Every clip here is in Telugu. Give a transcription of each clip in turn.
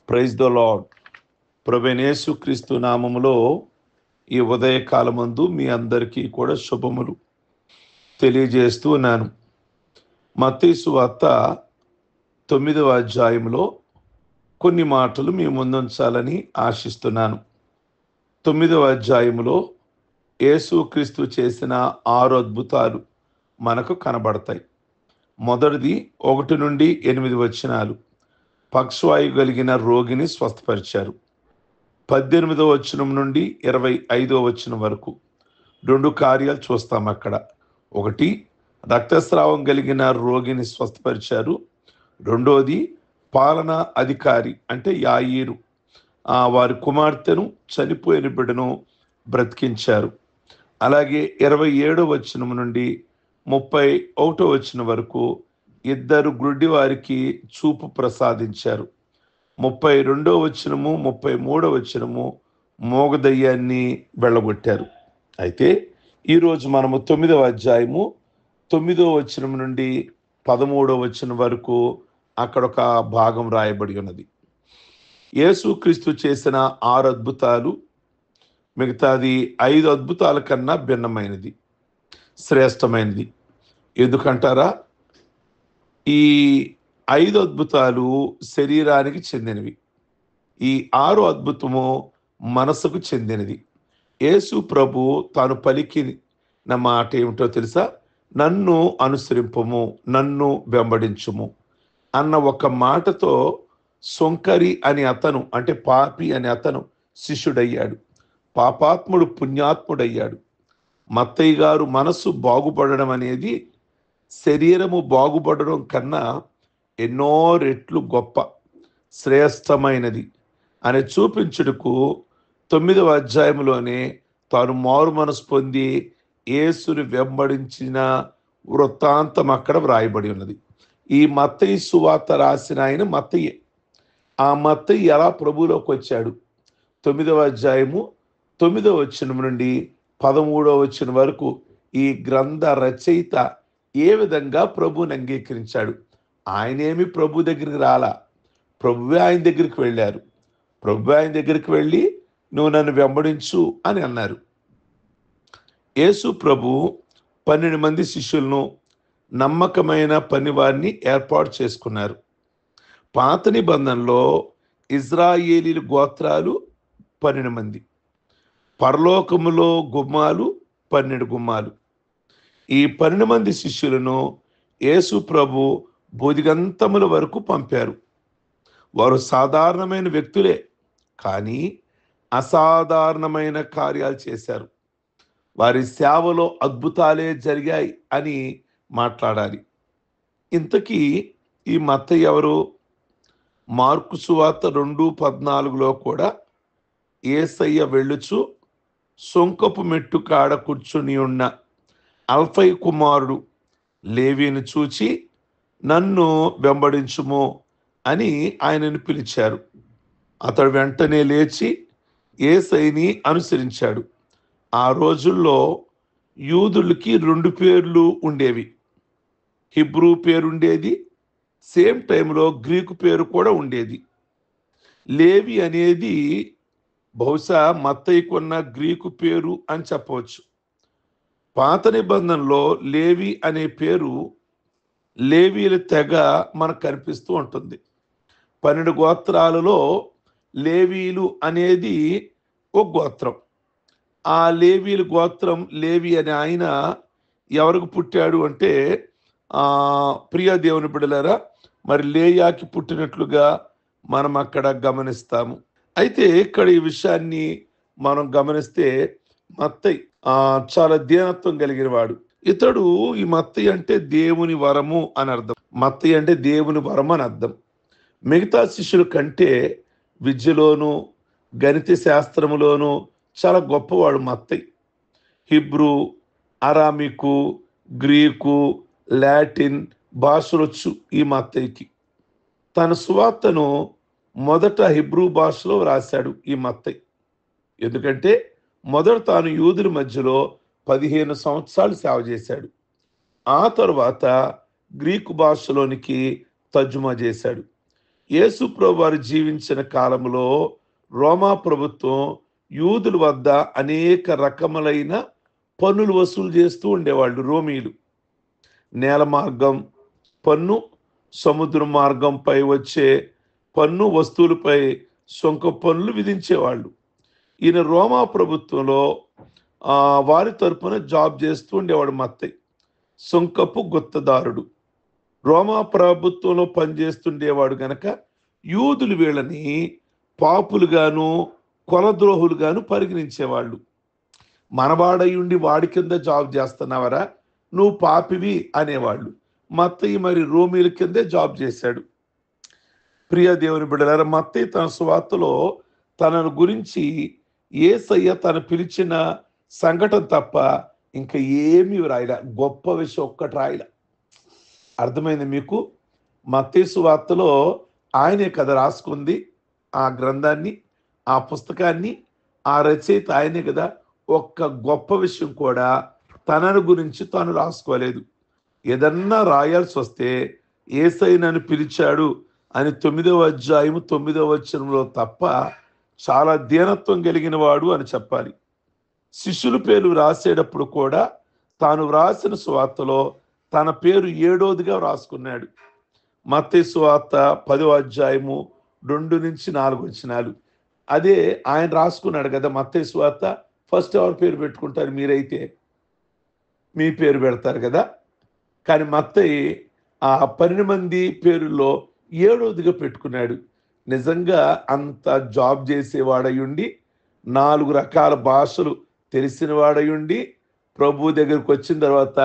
Praise the lord. ప్రభువైన యేసుక్రీస్తు నామములో ఈ ఉదయకాలమందు మీ అందరికీ కూడా శుభములు తెలియజేస్తూ ఉన్నాను. మత్తయి సువార్త 9వ అధ్యాయంలో కొన్ని మాటలు మీ ముందుంచాలని ఆశిస్తున్నాను. 9వ అధ్యాయంలో యేసుక్రీస్తు చేసిన 6 అద్భుతాలు మనకు కనబడతాయి. మొదటిది 1 నుండి 8 వచనాలు. పక్షవాయు కలిగిన రోగిని స్వస్థపరిచారు. 18వ వచనం నుండి 25వ వచనం వరకు 2 కార్యాలు చూస్తాం అక్కడ. ఒకటి, రక్తస్రావం కలిగిన రోగిని స్వస్థపరిచారు. రెండోది, పాలనా అధికారి అంటే యాయీరు వారి కుమార్తెను, చనిపోయిన బిడ్డను బ్రతికించారు. అలాగే 27వ వచనం నుండి 31వ వచనం వరకు 2 గ్రుడ్డి వారికి చూపు ప్రసాదించారు. 32వ వచనము 33వ వచనము మోగదయ్యాన్ని వెళ్ళగొట్టారు. అయితే ఈరోజు మనము 9వ అధ్యాయము 9వ వచనం నుండి 13వ వచనం వరకు అక్కడ ఒక భాగం రాయబడి ఉన్నది. యేసుక్రీస్తు చేసిన 6 అద్భుతాలు మిగతాది 5 అద్భుతాల కన్నా భిన్నమైనది, శ్రేష్టమైనది. ఎందుకంటారా? ఈ 5 అద్భుతాలు శరీరానికి చెందినవి. ఈ 6 అద్భుతము మనసుకు చెందినది. యేసు ప్రభు తాను పలికిన మాట ఏమిటో తెలుసా? నన్ను అనుసరింపము, నన్ను వెంబడించుము అన్న ఒక మాటతో సొంకరి అని అతను, అంటే పాపి అని అతను శిష్యుడయ్యాడు. పాపాత్ముడు పుణ్యాత్ముడయ్యాడు. మత్తయ్య గారు మనసు బాగుపడడం అనేది శరీరము బాగుపడడం కన్నా ఎన్నో రెట్లు గొప్ప, శ్రేష్టమైనది అని చూపించుటకు 9వ అధ్యాయంలోనే తాను మారు మనసు పొంది యేసుని వెంబడించిన వృత్తాంతం అక్కడ వ్రాయబడి ఉన్నది. ఈ మత్తయి సువార్త రాసిన ఆయన మత్తయ్యే. ఆ మత్తయి ఎలా ప్రభువులోకి వచ్చాడు? 9వ అధ్యాయము 9వ వచనం నుండి 13వ వచనం వరకు ఈ గ్రంథ రచయిత ఏ విధంగా ప్రభువుని అంగీకరించాడు. ఆయనేమి ప్రభు దగ్గరికి రాలా, ప్రభువే ఆయన దగ్గరికి వెళ్ళారు. ప్రభు ఆయన దగ్గరికి వెళ్ళి నువ్వు నన్ను వెంబడించు అని అన్నారు. యేసు ప్రభు 12 మంది శిష్యులను, నమ్మకమైన పనివారిని ఏర్పాటు చేసుకున్నారు. పాత నిబంధనలో ఇజ్రాయేలీల గోత్రాలు 12 మంది, పరలోకములో గుమ్మాలు 12 గుమ్మాలు. ఈ 12 మంది శిష్యులను యేసు ప్రభు బోధిగంతముల వరకు పంపారు. వారు సాధారణమైన వ్యక్తులే, కానీ అసాధారణమైన కార్యాలు చేశారు. వారి సేవలో అద్భుతాలే జరిగాయి అని మాట్లాడాలి. ఇంతకీ ఈ మత్తయి ఎవరు? మార్కు సువార్త 2:14లో కూడా యేసయ్య వెళ్ళుచు సొంకపు మెట్టు కాడ కూర్చుని ఉన్న అల్ఫై కుమారుడు లేవీని చూచి నన్ను వెంబడించుము అని ఆయనను పిలిచారు. అతడు వెంటనే లేచి యేసయ్యని అనుసరించాడు. ఆ రోజుల్లో యూదులకి 2 పేర్లు ఉండేవి. హిబ్రూ పేరుండేది, సేమ్ టైంలో గ్రీకు పేరు కూడా ఉండేది. లేవి అనేది బహుశా మత్తయికున్న గ్రీకు పేరు అని చెప్పవచ్చు. పాత నిబంధనలో లేవి అనే పేరు లేవీల తెగ మనకు కనిపిస్తూ ఉంటుంది. 12 గోత్రాలలో లేవీలు అనేది ఒక గోత్రం. ఆ లేవీల గోత్రం లేవి అనే ఆయన ఎవరికి పుట్టాడు అంటే ప్రియ దేవుని బిడ్డలారా, మరి లేయాకి పుట్టినట్లుగా మనం అక్కడ గమనిస్తాము. అయితే ఇక్కడ ఈ విషయాన్ని మనం గమనిస్తే మత్తయి చాలా దీనత్వం కలిగిన వాడు. ఇతడు, ఈ మత్తయి అంటే దేవుని వరము అని అర్థం. మత్తయి అంటే దేవుని వరం అని అర్థం. మిగతా శిష్యుల కంటే విద్యలోను, గణిత శాస్త్రములోను చాలా గొప్పవాడు మత్తయి. హిబ్రూ, అరామికు, గ్రీకు, లాటిన్ భాషలొచ్చు ఈ మత్తయికి. తన సువార్తను మొదట హిబ్రూ భాషలో రాశాడు ఈ మత్తయి. ఎందుకంటే మొదట తాను యూదుల మధ్యలో 15 సంవత్సరాలు సేవ చేశాడు. ఆ తరువాత గ్రీకు భాషలోనికి తర్జుమా చేశాడు. యేసు ప్రభు వారు జీవించిన కాలంలో రోమా ప్రభుత్వం యూదుల వద్ద అనేక రకములైన పన్నులు వసూలు చేస్తూ ఉండేవాళ్ళు. రోమీలు నేల మార్గం పన్ను, సముద్ర మార్గంపై వచ్చే పన్ను, వస్తువులపై సొంక పన్నులు విధించేవాళ్ళు. ఈయన రోమా ప్రభుత్వంలో వారి తరపున జాబ్ చేస్తూ ఉండేవాడు మత్తయి. సొంకపు గుత్తదారుడు. రోమా ప్రభుత్వంలో పనిచేస్తుండేవాడు గనక యూదులు వీళ్ళని పాపులుగాను కొలద్రోహులుగాను పరిగణించేవాళ్ళు. మనవాడై ఉండి వాడి కింద జాబ్ చేస్తున్నావరా, నువ్వు పాపివి అనేవాళ్ళు. మత్తయి మరి రోమీల కిందే జాబ్ చేశాడు. ప్రియ దేవుని బిడ్డలారా, మత్తయి తన సువార్తలో తనను గురించి యేసయ్య తను పిలిచిన సంఘటన తప్ప ఇంకా ఏమీ రాయల. గొప్ప విషయం ఒక్కటి రాయల. అర్థమైంది మీకు? మత్తయి సువార్తలో ఆయనే కదా రాసుకుంది ఆ గ్రంథాన్ని, ఆ పుస్తకాన్ని, ఆ రచయిత ఆయనే కదా. ఒక్క గొప్ప విషయం కూడా తనను గురించి తాను రాసుకోలేదు. ఏదన్నా రాయాల్సి వస్తే యేసయ్య నన్ను పిలిచాడు అని 9వ అధ్యాయము 9వ వచనంలో తప్ప చాలా దీనత్వం కలిగిన వాడు అని చెప్పాలి. శిష్యుల పేరు రాసేటప్పుడు కూడా తాను వ్రాసిన సువార్తలో తన పేరు 7వదిగా రాసుకున్నాడు. మత్తయి సువార్త 10వ అధ్యాయము 2 నుంచి 4 వచనాలు. అదే ఆయన రాసుకున్నాడు కదా మత్తయి సువార్త. ఫస్ట్ ఎవరి పేరు పెట్టుకుంటారు? మీరైతే మీ పేరు పెడతారు కదా. కానీ మత్తయి ఆ 12 మంది పేరుల్లో 7వదిగా పెట్టుకున్నాడు. నిజంగా అంత జాబ్ చేసేవాడయుండి, 4 రకాల భాషలు తెలిసిన వాడయుండి, ప్రభు దగ్గరికి వచ్చిన తర్వాత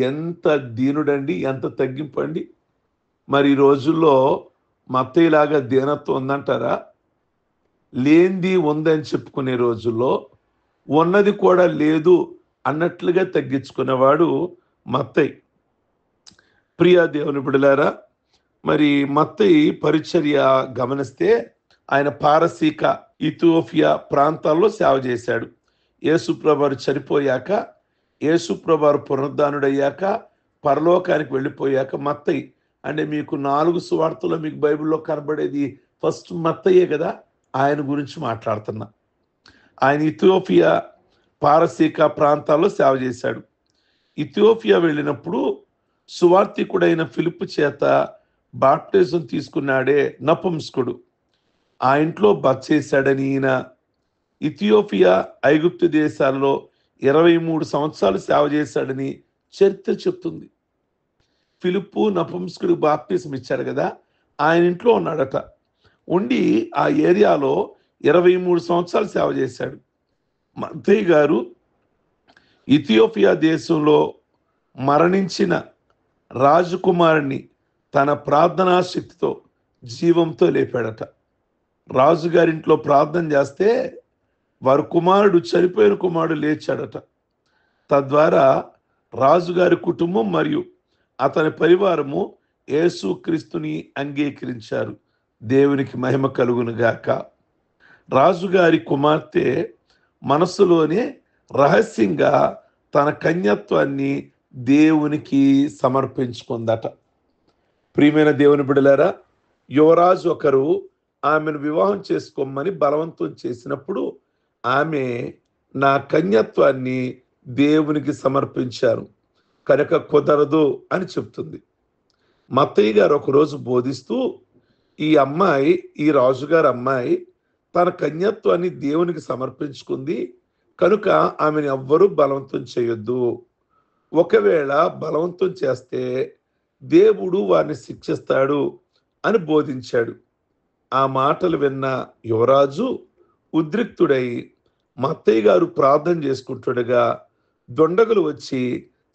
ఎంత దీనుడండి, ఎంత తగ్గింపండి. మరి ఈ రోజుల్లో మత్తయిలాగా దీనత్వం ఉందంటారా? లేనిది ఉందని చెప్పుకునే రోజుల్లో ఉన్నది కూడా లేదు అన్నట్లుగా తగ్గించుకునేవాడు మత్తయి. ప్రియ దేవుని బిడ్డలారా, మరి మత్తయి పరిచర్య గమనిస్తే ఆయన పారసీక, ఇథియోపియా ప్రాంతాల్లో సేవ చేశాడు. యేసుప్రభువారు చనిపోయాక, యేసుప్రభువారు పునరుద్ధానుడయ్యాక, పరలోకానికి వెళ్ళిపోయాక మత్తయి అంటే మీకు 4 సువార్తల్లో మీకు బైబిల్లో కనబడేది ఫస్ట్ మత్తయే కదా. ఆయన గురించి మాట్లాడుతున్నా. ఆయన ఇథియోపియా, పారసీక ప్రాంతాల్లో సేవ చేశాడు. ఇథియోపియా వెళ్ళినప్పుడు సువార్తికుడైన ఫిలిప్పు చేత బాప్టిజం తీసుకున్నాడే నపుంసకుడు, ఆ ఇంట్లో బస చేశాడని ఈయన ఇథియోపియా, ఐగుప్తు దేశాల్లో 23 సంవత్సరాలు సేవ చేశాడని చరిత్ర చెప్తుంది. ఫిలిప్పు నపుంసకుడు బాప్టిజం ఇచ్చారు కదా, ఆయన ఇంట్లో ఉన్నాడట. ఉండి ఆ ఏరియాలో 23 సంవత్సరాలు సేవ చేశాడు. మత్తయి గారు ఇథియోపియా దేశంలో మరణించిన రాజకుమారుని తన ప్రార్థనా శక్తితో జీవంతో లేపాడట. రాజుగారింట్లో ప్రార్థన చేస్తే వారి కుమారుడు, చనిపోయిన కుమారుడు లేచాడట. తద్వారా రాజుగారి కుటుంబం మరియు అతని పరివారము యేసుక్రీస్తుని అంగీకరించారు. దేవునికి మహిమ కలుగును గాక. రాజుగారి కుమార్తె మనసులోనే రహస్యంగా తన కన్యత్వాన్ని దేవునికి సమర్పించుకుందట. ప్రియమైన దేవుని బిడ్డలారా, యువరాజు ఒకరు ఆమెను వివాహం చేసుకోమని బలవంతం చేసినప్పుడు ఆమె నా కన్యత్వాన్ని దేవునికి సమర్పించారు కనుక కుదరదు అని చెప్తుంది. మత్తయి గారు ఒకరోజు బోధిస్తూ ఈ రాజుగారి అమ్మాయి తన కన్యత్వాన్ని దేవునికి సమర్పించుకుంది కనుక ఆమెను ఎవ్వరూ బలవంతం చేయొద్దు. ఒకవేళ బలవంతం చేస్తే దేవుడు వారిని శిక్షిస్తాడు అని బోధించాడు. ఆ మాటలు విన్న యువరాజు ఉద్రిక్తుడై మత్తయి గారు ప్రార్థన చేసుకుంటుండగా దొండగులు వచ్చి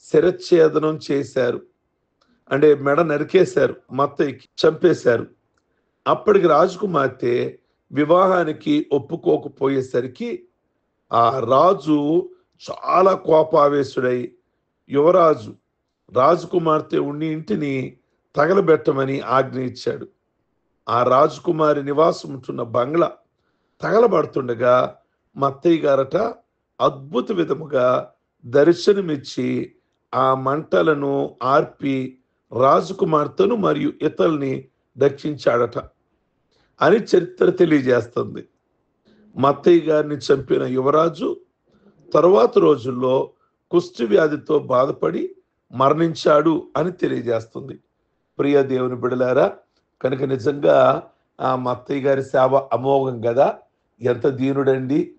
శిరచ్ఛేదనం చేశారు. అంటే మెడ నరికేశారు, మత్తయికి చంపేశారు. అప్పటికి రాజకుమార్తె వివాహానికి ఒప్పుకోకపోయేసరికి ఆ రాజు చాలా కోపావేశుడై యువరాజు రాజకుమార్తె ఉండి ఇంటిని తగలబెట్టమని ఆజ్ఞ ఇచ్చాడు. ఆ రాజకుమారి నివాసం ఉంటున్న బంగ్లా తగలబడుతుండగా మత్తయి గారట అద్భుత విధముగా దర్శనమిచ్చి ఆ మంటలను ఆర్పి రాజకుమార్తెను మరియు ఇతరుల్ని రక్షించాడట. అని చరిత్ర తెలియజేస్తుంది. మత్తయి గారిని చంపిన యువరాజు తరువాత రోజుల్లో కుష్టు వ్యాధితో బాధపడి మరణించాడు అని తెలియజేస్తుంది. ప్రియ దేవుని బిడలారా, కనుక నిజంగా ఆ మత్తయ్య గారి సేవ అమోఘం కదా. ఎంత దీనుడండి,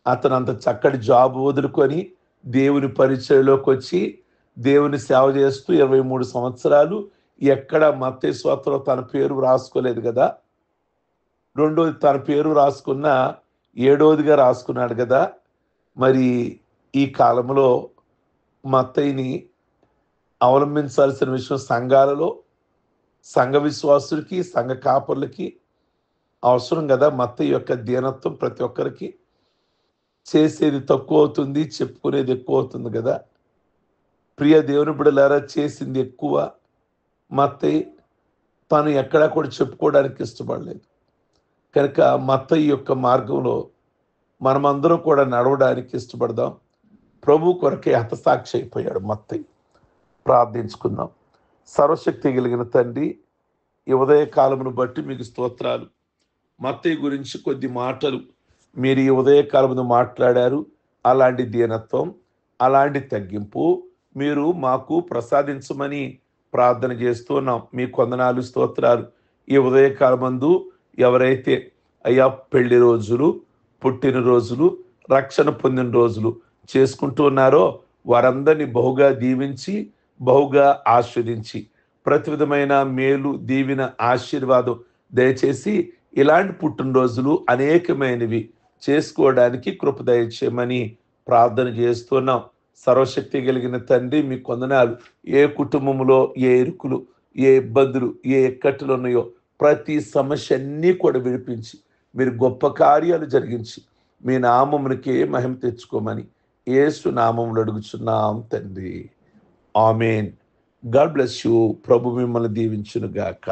అతను అంత చక్కటి జాబ్ వదులుకొని దేవుని పరిచయలోకి వచ్చి దేవుని సేవ చేస్తూ 23 సంవత్సరాలు ఎక్కడ మత్తయి సువార్తలో తన పేరు రాసుకోలేదు కదా. రెండోది తన పేరు రాసుకున్న 7వదిగా రాసుకున్నాడు కదా. మరి ఈ కాలంలో మత్తయిని అవలంబించాల్సిన విషయం సంఘాలలో సంఘ విశ్వాసులకి సంఘ కాపర్లకి అవసరం కదా. మత్తయి యొక్క దీనత్వం ప్రతి ఒక్కరికి. చేసేది తక్కువ అవుతుంది, చెప్పుకునేది ఎక్కువ అవుతుంది కదా. ప్రియ దేవుని బిడ్డలారా, చేసింది ఎక్కువ. మత్తయి తను ఎక్కడా కూడా చెప్పుకోవడానికి ఇష్టపడలేదు. కనుక మత్తయి యొక్క మార్గంలో మనమందరం కూడా నడవడానికి ఇష్టపడదాం. ప్రభు కొరకే హతసాక్షి అయిపోయాడు మత్తయి. ప్రార్థించుకుందాం. సర్వశక్తి కలిగిన తండ్రి, ఈ ఉదయ కాలమును బట్టి మీకు స్తోత్రాలు. మత్తయి గురించి కొద్ది మాటలు మీరు ఈ ఉదయ కాలమును మాట్లాడారు. అలాంటి దీనత్వం, అలాంటి తగ్గింపు మీరు మాకు ప్రసాదించమని ప్రార్థన చేస్తున్నాం. మీ వందనాలు, స్తోత్రాలు. ఈ ఉదయ కాలమందు ఎవరైతే అయ్యా పెళ్లి రోజులు, పుట్టినరోజులు, రక్షణ పొందిన రోజులు చేసుకుంటూ ఉన్నారో వారందరినీ బహుగా దీవించి బహుగా ఆస్వాదించి ప్రతి విధమైన మేలు, దీవెన, ఆశీర్వాదం దయచేసి ఇలాంటి పుట్టినరోజులు అనేకమైనవి చేసుకోవడానికి కృప దయచేయమని ప్రార్థన చేస్తున్నాం. సర్వశక్తి కలిగిన తండ్రి, మీ వందనాలు. ఏ కుటుంబంలో ఏ ఇరుకులు, ఏ ఇబ్బందులు, ఏ ఇక్కట్లు ఉన్నాయో ప్రతి సమస్య అన్నీ కూడా విడిపించి మీరు గొప్ప కార్యాలు జరిగించి మీ నామమునికే మహిమ తెచ్చుకోమని యేసు నామములో అడుగుచున్నాం తండ్రి. ఆమేన్. God bless you. ప్రభు మిమ్మల్ని దీవించును గాక.